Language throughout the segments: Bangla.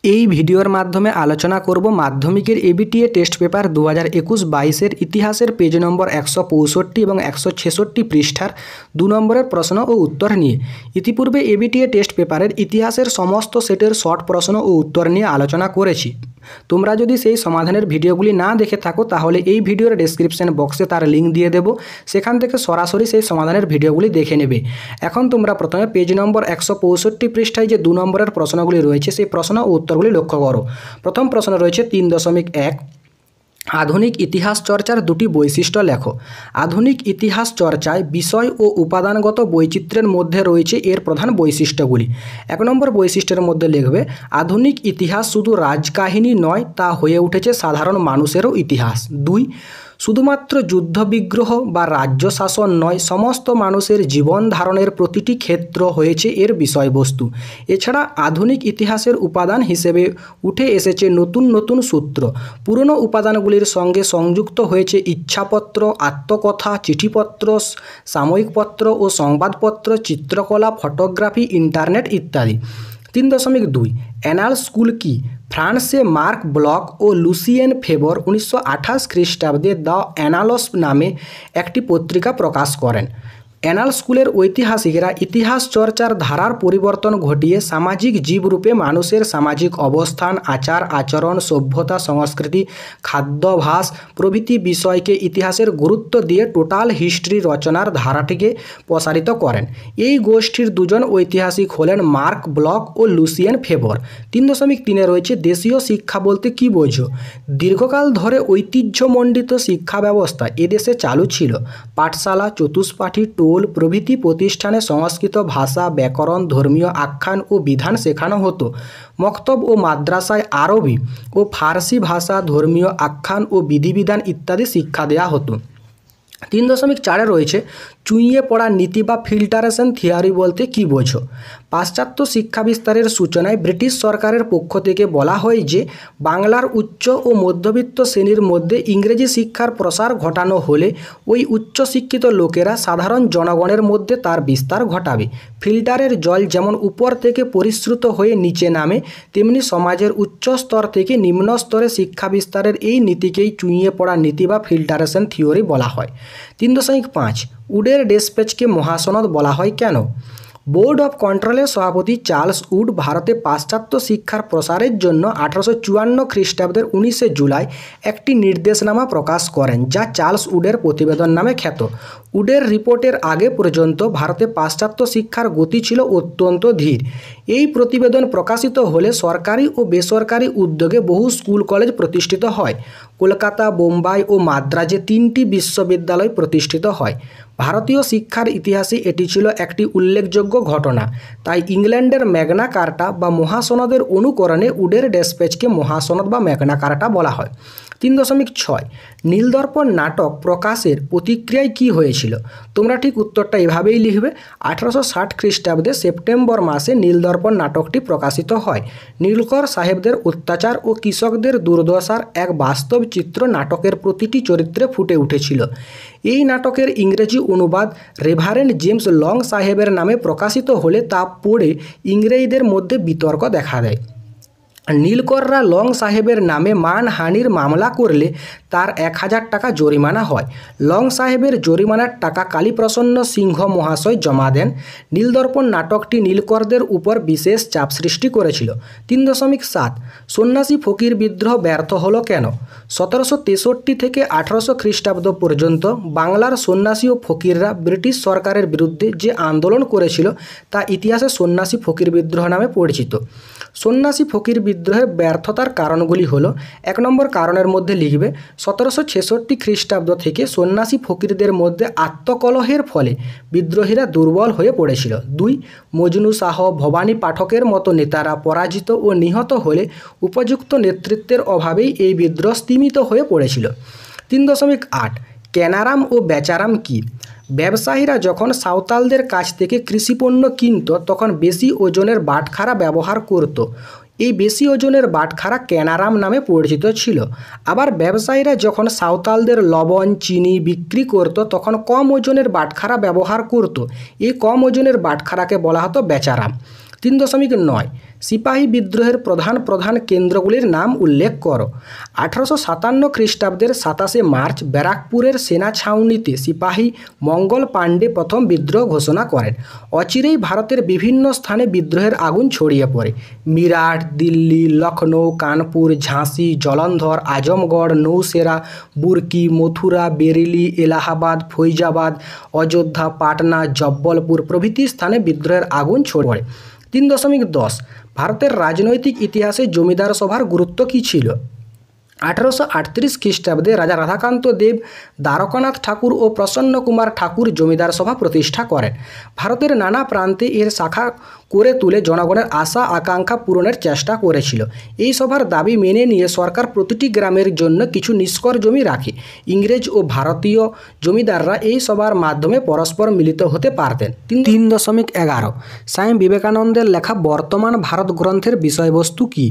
এই ভিডিওর মাধ্যমে আলোচনা করব মাধ্যমিকের এবিটিএ টেস্ট পেপার 2021-22 ইতিহাসের পেজ নম্বর 165 এবং 166 পৃষ্ঠার 2 নম্বরের প্রশ্ন ও উত্তর নিয়ে। ইতিপূর্বে এবিটিএ টেস্ট পেপারের ইতিহাসের সমস্ত সেটের শর্ট প্রশ্ন ও উত্তর নিয়ে আলোচনা করেছি। তোমরা যদি সেই সমাধানের ভিডিওগুলি না দেখে থাকো তাহলে এই ভিডিওর ডেসক্রিপশন বক্সে তার লিঙ্ক দিয়ে দেব, সেখান থেকে সরাসরি সেই সমাধানের ভিডিওগুলি দেখে নেবে। এখন তোমরা প্রথমে পেজ নম্বর 165 পৃষ্ঠায় যে 2 নম্বরের প্রশ্নগুলি রয়েছে সেই প্রশ্ন ও উত্তরগুলি লক্ষ্য করো। প্রথম প্রশ্ন রয়েছে 3.1, আধুনিক ইতিহাস চর্চার দুটি বৈশিষ্ট্য লেখো। আধুনিক ইতিহাস চর্চায় বিষয় ও উপাদানগত বৈচিত্র্যের মধ্যে রয়েছে এর প্রধান বৈশিষ্ট্যগুলি। 1 নম্বর বৈশিষ্ট্যের মধ্যে লিখবে, আধুনিক ইতিহাস শুধু রাজকাহিনী নয়, তা হয়ে উঠেছে সাধারণ মানুষেরও ইতিহাস। 2, শুধুমাত্র যুদ্ধবিগ্রহ বা রাজ্য শাসন নয়, সমস্ত মানুষের জীবন ধারণের প্রতিটি ক্ষেত্র হয়েছে এর বিষয়বস্তু। এছাড়া আধুনিক ইতিহাসের উপাদান হিসেবে উঠে এসেছে নতুন নতুন সূত্র। পুরনো উপাদানগুলির সঙ্গে সংযুক্ত হয়েছে ইচ্ছাপত্র, আত্মকথা, চিঠিপত্র, সাময়িকপত্র ও সংবাদপত্র, চিত্রকলা, ফটোগ্রাফি, ইন্টারনেট ইত্যাদি। 3.2, অ্যানাল স্কুল কি? ফ্রান্সে মার্ক ব্লক ও লুসিয়েন ফেবর 1928 খ্রিস্টাব্দে দ্য অ্যানালস নামে একটি পত্রিকা প্রকাশ করেন। অ্যানাল স্কুলের ঐতিহাসিকরা ইতিহাস চর্চার ধারার পরিবর্তন ঘটিয়ে সামাজিক জীবরূপে মানুষের সামাজিক অবস্থান, আচার আচরণ, সভ্যতা, সংস্কৃতি, খাদ্যাভ্যাস প্রভৃতি বিষয়কে ইতিহাসের গুরুত্ব দিয়ে টোটাল হিস্ট্রি রচনার ধারাটিকে প্রসারিত করেন। এই গোষ্ঠীর দুজন ঐতিহাসিক হলেন মার্ক ব্লক ও লুসিয়েন ফেবর। 3.3 রয়েছে দেশীয় শিক্ষা বলতে কী বোঝো? দীর্ঘকাল ধরে ঐতিহ্যমণ্ডিত শিক্ষা ব্যবস্থা এদেশে চালু ছিল। পাঠশালা, চতুষ্পাঠী, প্রভৃতি প্রতিষ্ঠানে সংস্কৃত ভাষা, ব্যাকরণ, ধর্মীয় আখ্যান ও বিধান শেখানো হতো। মক্তব ও মাদ্রাসায় আরবি ও ফার্সি ভাষা, ধর্মীয় আখ্যান ও বিধিবিধান ইত্যাদি শিক্ষা দেওয়া হতো। 3.4 রয়েছে চুইয়ে পড়া নীতি বা ফিল্টারেশন থিওরি বলতে কী বোঝো? পাশ্চাত্য শিক্ষা বিস্তারের সূচনায় ব্রিটিশ সরকারের পক্ষ থেকে বলা হয় যে বাংলার উচ্চ ও মধ্যবিত্ত শ্রেণীর মধ্যে ইংরেজি শিক্ষার প্রসার ঘটানো হলে ওই উচ্চশিক্ষিত লোকেরা সাধারণ জনগণের মধ্যে তার বিস্তার ঘটাবে। ফিল্টারের জল যেমন উপর থেকে পরিশ্রুত হয়ে নিচে নামে, তেমনি সমাজের উচ্চ স্তর থেকে নিম্ন স্তরে শিক্ষা বিস্তারের এই নীতিকেই চুইয়ে পড়া নীতি বা ফিল্টারেশন থিওরি বলা হয়। 3.5, উডের ডেসপ্যাচকে মহাসনদ বলা হয় কেন? বোর্ড অফ কন্ট্রোলের সভাপতি চার্লস উড ভারতে পাশ্চাত্য শিক্ষার প্রসারের জন্য 1854 খ্রিস্টাব্দের 19 জুলাই একটি নির্দেশনামা প্রকাশ করেন, যা চার্লস উডের প্রতিবেদন নামে খ্যাত। উডের রিপোর্টের আগে পর্যন্ত ভারতে পাশ্চাত্য শিক্ষার গতি ছিল অত্যন্ত ধীর। এই প্রতিবেদন প্রকাশিত হলে সরকারি ও বেসরকারি উদ্যোগে বহু স্কুল কলেজ প্রতিষ্ঠিত হয়। কলকাতা, বোম্বাই ও মাদ্রাজে 3টি বিশ্ববিদ্যালয় প্রতিষ্ঠিত হয়। ভারতীয় শিক্ষার ইতিহাসে এটি ছিল একটি উল্লেখযোগ্য ঘটনা। তাই ইংল্যান্ডের ম্যাগনা কার্টা বা মহাসনদের অনুকরণে উডের ডেসপ্যাচকে মহাসনদ বা ম্যাগনা কার্টা বলা হয়। 3.6, নীলদর্পণ নাটক প্রকাশের প্রতিক্রিয়ায় কী হয়েছিল? তোমরা ঠিক উত্তরটা এভাবেই লিখবে। 1860 খ্রিস্টাব্দে সেপ্টেম্বর মাসে নীলদর্পণ নাটকটি প্রকাশিত হয়। নীলকর সাহেবদের অত্যাচার ও কৃষকদের দুর্দশার এক বাস্তব চিত্র নাটকের প্রতিটি চরিত্রে ফুটে উঠেছিল। এই নাটকের ইংরেজি অনুবাদ রেভারেন্ড জেমস লং সাহেবের নামে প্রকাশিত হলে তা পড়ে ইংরেজদের মধ্যে বিতর্ক দেখা দেয়। নীলকররা লং সাহেবের নামে মানহানির মামলা করলে তার 1000 টাকা জরিমানা হয়। লং সাহেবের জরিমানার টাকা কালীপ্রসন্ন সিংহ মহাশয় জমা দেন। নীলদর্পণ নাটকটি নীলকরদের উপর বিশেষ চাপ সৃষ্টি করেছিল। 3.7, সন্ন্যাসী ফকির বিদ্রোহ ব্যর্থ হলো কেন? 1763 থেকে 1800 খ্রিস্টাব্দ পর্যন্ত বাংলার সন্ন্যাসী ও ফকিররা ব্রিটিশ সরকারের বিরুদ্ধে যে আন্দোলন করেছিল তা ইতিহাসে সন্ন্যাসী ফকির বিদ্রোহ নামে পরিচিত। সন্ন্যাসী ফকির বিদ্রোহের ব্যর্থতার কারণগুলি হলো, 1 নম্বর কারণের মধ্যে লিখবে 1766 খ্রিস্টাব্দ থেকে সন্ন্যাসী ফকিরদের মধ্যে আত্মকলহের ফলে বিদ্রোহীরা দুর্বল হয়ে পড়েছিল। 2, মজনু শাহ, ভবানী পাঠকের মতো নেতারা পরাজিত ও নিহত হলে উপযুক্ত নেতৃত্বের অভাবেই এই বিদ্রোহ স্তিমিত হয়ে পড়েছিল। 3.8, কেনারাম ও বেচারাম কি? ব্যবসায়ীরা যখন সাঁওতালদের কাছ থেকে কৃষিপণ্য কিনত তখন বেশি ওজনের বাটখারা ব্যবহার করত। এই বেশি ওজনের বাটখারা কেনারাম নামে পরিচিত ছিল। আবার ব্যবসায়ীরা যখন সাঁওতালদের লবণ, চিনি বিক্রি করত তখন কম ওজনের বাটখারা ব্যবহার করত। এই কম ওজনের বাটখারাকে বলা হতো বেচারাম। 3.9, সিপাহী বিদ্রোহের প্রধান প্রধান কেন্দ্রগুলির নাম উল্লেখ করো। 1857 খ্রিস্টাব্দের 27 মার্চ ব্যারাকপুরের সেনা ছাউনিতে সিপাহী মঙ্গল পাণ্ডে প্রথম বিদ্রোহ ঘোষণা করেন। অচিরেই ভারতের বিভিন্ন স্থানে বিদ্রোহের আগুন ছড়িয়ে পড়ে। মিরাট, দিল্লি, লখনৌ, কানপুর, ঝাঁসি, জলন্ধর, আজমগড়, নৌশেরা, বুরকি, মথুরা, বেরেলি, এলাহাবাদ, ফৈজাবাদ, অযোধ্যা, পাটনা, জব্বলপুর প্রভৃতি স্থানে বিদ্রোহের আগুন ছড়িয়ে পড়ে। 3.10 ভারতের রাজনৈতিক ইতিহাসে জমিদার সভার গুরুত্ব কী ছিল? 1838 খ্রিস্টাব্দে রাজা রাধাকান্ত দেব, দ্বারকানাথ ঠাকুর ও প্রসন্ন কুমার ঠাকুর জমিদার সভা প্রতিষ্ঠা করেন। ভারতের নানা প্রান্তে এর শাখা করে তুলে জনগণের আশা আকাঙ্ক্ষা পূরণের চেষ্টা করেছিল। এই সভার দাবি মেনে নিয়ে সরকার প্রতিটি গ্রামের জন্য কিছু নিষ্কর জমি রাখে। ইংরেজ ও ভারতীয় জমিদাররা এই সভার মাধ্যমে পরস্পর মিলিত হতে পারতেন। 3.11 স্বামী বিবেকানন্দের লেখা বর্তমান ভারত গ্রন্থের বিষয়বস্তু কী?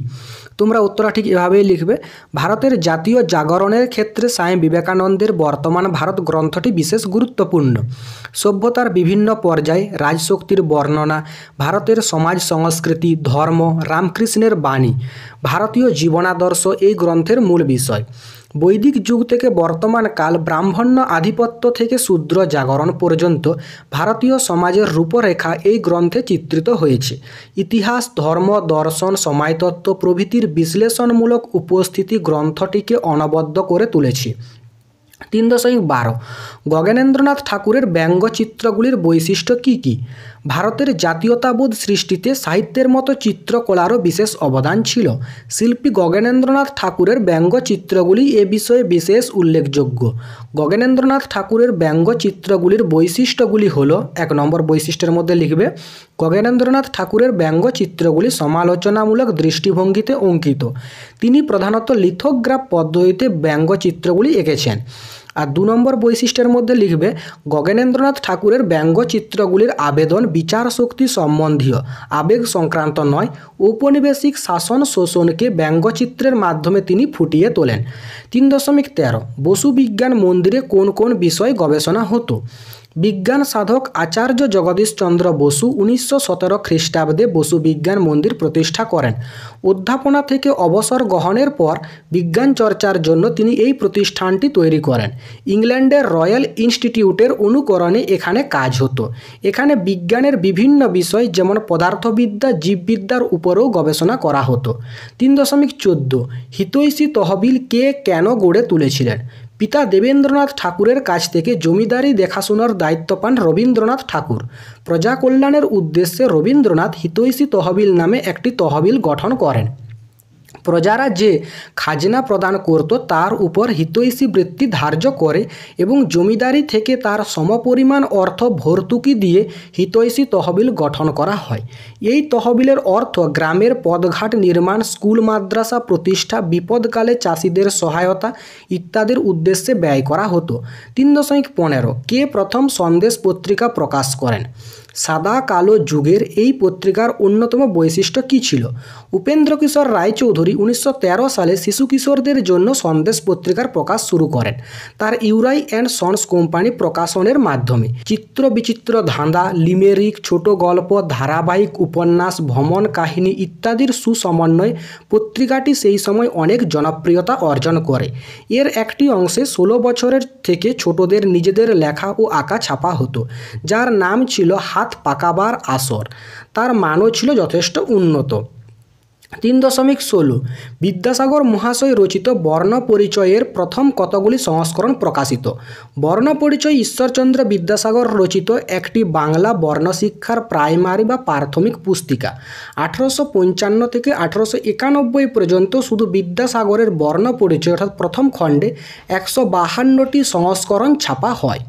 তোমরা উত্তরটা ঠিক এভাবেই লিখবে। ভারতের জাতীয় জাগরণের ক্ষেত্রে স্বামী বিবেকানন্দের বর্তমান ভারত গ্রন্থটি বিশেষ গুরুত্বপূর্ণ। সভ্যতার বিভিন্ন পর্যায়ে রাজশক্তির বর্ণনা, ভারতের সমাজ সংস্কৃতি, ধর্ম, রামকৃষ্ণের বাণী, ভারতীয় জীবনাদর্শ এই গ্রন্থের মূল বিষয়। বৈদিক যুগ থেকে বর্তমান কাল, ব্রাহ্মণ্য আধিপত্য থেকে শূদ্র জাগরণ পর্যন্ত ভারতীয় সমাজের রূপরেখা এই গ্রন্থে চিত্রিত হয়েছে। ইতিহাস, ধর্ম, দর্শন, সমাজতত্ত্ব প্রভৃতির বিশ্লেষণমূলক উপস্থিতি গ্রন্থটিকে অনবদ্য করে তুলেছে। 3.12 গগনেন্দ্রনাথ ঠাকুরের ব্যঙ্গচিত্রগুলির বৈশিষ্ট্য কী কী? ভারতের জাতীয়তাবোধ সৃষ্টিতে সাহিত্যের মতো চিত্রকলারও বিশেষ অবদান ছিল। শিল্পী গগনেন্দ্রনাথ ঠাকুরের ব্যঙ্গচিত্রগুলি এ বিষয়ে বিশেষ উল্লেখযোগ্য। গগনেন্দ্রনাথ ঠাকুরের ব্যঙ্গচিত্রগুলির বৈশিষ্ট্যগুলি হল, 1 নম্বর বৈশিষ্ট্যের মধ্যে লিখবে, গগনেন্দ্রনাথ ঠাকুরের ব্যঙ্গচিত্রগুলি সমালোচনামূলক দৃষ্টিভঙ্গিতে অঙ্কিত। তিনি প্রধানত লিথোগ্রাফ পদ্ধতিতে ব্যঙ্গচিত্রগুলি এঁকেছেন। আর 2 নম্বর বৈশিষ্ট্যের মধ্যে লিখবে, গগনেন্দ্রনাথ ঠাকুরের ব্যঙ্গচিত্রগুলির আবেদন বিচার শক্তি সম্বন্ধীয়, আবেগ সংক্রান্ত নয়। ঔপনিবেশিক শাসন শোষণকে ব্যঙ্গচিত্রের মাধ্যমে তিনি ফুটিয়ে তোলেন। 3.13 বসু বিজ্ঞান মন্দিরে কোন কোন বিষয় গবেষণা হতো? বিজ্ঞান সাধক আচার্য জগদীশচন্দ্র বসু 1917 খ্রিস্টাব্দে বসু বিজ্ঞান মন্দির প্রতিষ্ঠা করেন। অধ্যাপনা থেকে অবসর গ্রহণের পর বিজ্ঞান চর্চার জন্য তিনি এই প্রতিষ্ঠানটি তৈরি করেন। ইংল্যান্ডের রয়্যাল ইনস্টিটিউটের অনুকরণে এখানে কাজ হতো। এখানে বিজ্ঞানের বিভিন্ন বিষয় যেমন পদার্থবিদ্যা, জীববিদ্যার উপরেও গবেষণা করা হতো। 3.14 হিতৈষী তহবিল কে কেন গড়ে তুলেছিলেন? পিতা দেবেন্দ্রনাথ ঠাকুরের কাছ থেকে জমিদারি দেখাশোনার দায়িত্ব পান রবীন্দ্রনাথ ঠাকুর। প্রজা কল্যাণের উদ্দেশ্যে রবীন্দ্রনাথ হিতৈষী তহবিল নামে একটি তহবিল গঠন করেন। প্রজারা যে খাজনা প্রদান করত তার উপর হিতৈষী বৃত্তি ধার্য করে এবং জমিদারি থেকে তার সমপরিমাণ অর্থ ভর্তুকি দিয়ে হিতৈষী তহবিল গঠন করা হয়। এই তহবিলের অর্থ গ্রামের পথঘাট নির্মাণ, স্কুল মাদ্রাসা প্রতিষ্ঠা, বিপদকালে চাষিদের সহায়তা ইত্যাদির উদ্দেশ্যে ব্যয় করা হতো। 3.15 কে প্রথম সন্দেশ পত্রিকা প্রকাশ করেন? সাদা কালো যুগের এই পত্রিকার অন্যতম বৈশিষ্ট্য কী ছিল? উপেন্দ্রকিশোর রায়চৌধুরী 1913 সালে শিশু কিশোরদের জন্য সন্দেশ পত্রিকার প্রকাশ শুরু করেন তার ইউরাই অ্যান্ড সন্স কোম্পানি প্রকাশনের মাধ্যমে। চিত্র বিচিত্র ধাঁধা, লিমেরিক, ছোট গল্প, ধারাবাহিক উপন্যাস, ভ্রমণ কাহিনী ইত্যাদির সুসমন্বয়ে পত্রিকাটি সেই সময় অনেক জনপ্রিয়তা অর্জন করে। এর একটি অংশে 16 বছরের থেকে ছোটদের নিজেদের লেখা ও আঁকা ছাপা হতো, যার নাম ছিল হাত পাকাবার আসর। তার মানও ছিল যথেষ্ট উন্নত। 3.16 বিদ্যাসাগর মহাশয় রচিত বর্ণ পরিচয়ের প্রথম কতগুলি সংস্করণ প্রকাশিত? বর্ণ পরিচয় ঈশ্বরচন্দ্র বিদ্যাসাগর রচিত একটি বাংলা বর্ণশিক্ষার প্রাইমারি বা প্রাথমিক পুস্তিকা। 1855 থেকে 1891 পর্যন্ত শুধু বিদ্যাসাগরের বর্ণ পরিচয় অর্থাৎ প্রথম খণ্ডে 152টি সংস্করণ ছাপা হয়।